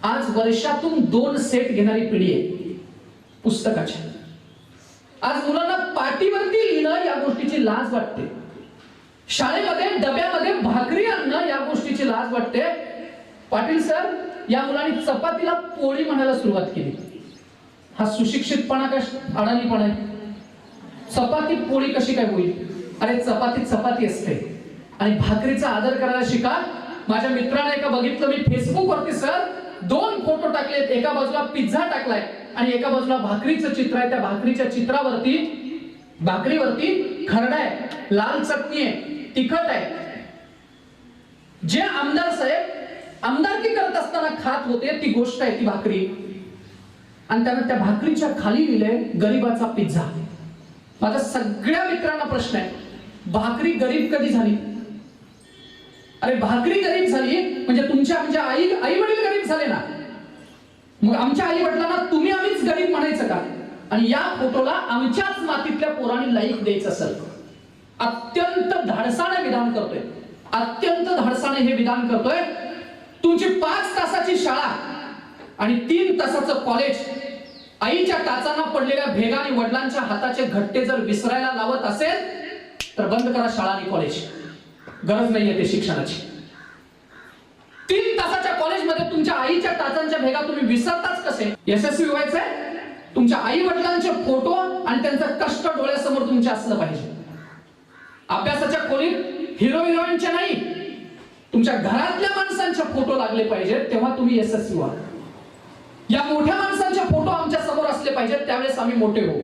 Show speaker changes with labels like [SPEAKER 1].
[SPEAKER 1] आज वर्षातून 2 सेट घेणारी पिढी आहे पुस्तकाची। आज मुलांना पाटीवरती लिहिणं या गोष्टीची लाज वाटते, शाळेमध्ये डब्यामध्ये भाकरी आणणं या गोष्टीची लाज वाटते। पाटील सर, या मुलांनी चपातीला पोळी म्हणायला सुरुवात केली। हा सुशिक्षितपणा का अडाणीपणा आहे? चपाती पोळी कशी काय होईल? अरे चपाती चपाती असते आणि भाकरीचा आदर करायला शिका। माझ्या मित्राने एका बघितलं मी फेसबुक वरती सर, 2 फोटो टाकलेत, एका बाजूला पिझ्झा टाकलाय आणि एका बाजूला भाकरीचं चित्र आहे। त्या भाकरीच्या चित्रावरती भाकरीवरती खरडा आहे, लाल चटणी आहे, तिखट आहे। जे आमदार साहेब आमदारकी करत असताना खात होते ती गोष्ट आहे ती भाकरी, आणि त्यानं त्या भाकरीच्या खाली लिहिलंय गरिबाचा पिझ्झा। माझा सगळ्या मित्रांना प्रश्न आहे, भाकरी गरीब कधी झाली? अरे भाकरी गरीब झाली म्हणजे तुमच्या आई वडील गरीब झाले ना, मग आमच्या आई वडिलांना तुम्ही आम्हीच गरीब म्हणायचं का? आणि या फोटोला आमच्याच मातीतल्या पोरांनी लाईक द्यायचं असेल, अत्यंत धाडसाने विधान करतोय, अत्यंत धाडसाने हे विधान करतोय। तुमची 5 तासाची शाळा आणि 3 तासाचं कॉलेज आईच्या टाचांना पडलेल्या भेगा आणि वडिलांच्या हाताचे घट्टे जर विसरायला लावत असेल तर बंद करा शाळा आणि कॉलेज, गरज नाहीये ते शिक्षणाची। 3 तासाच्या कॉलेजमध्ये तुमच्या आईच्या टाचांच्या भेगा तुम्ही विसरताच कसे? यशस्वी व्हायचंय, तुमच्या आई वडिलांचे फोटो आणि त्यांचं कष्ट डोळ्यासमोर तुमच्या असलं पाहिजे। अभ्यासाच्या खोलीत हिरो हिरोईनचे नाही, तुमच्या घरातल्या माणसांचे फोटो लागले पाहिजेत, तेव्हा तुम्ही यशस्वी व्हा। या मोठ्या माणसांचे फोटो आमच्या समोर असले पाहिजेत, त्यावेळेस आम्ही मोठे होऊ।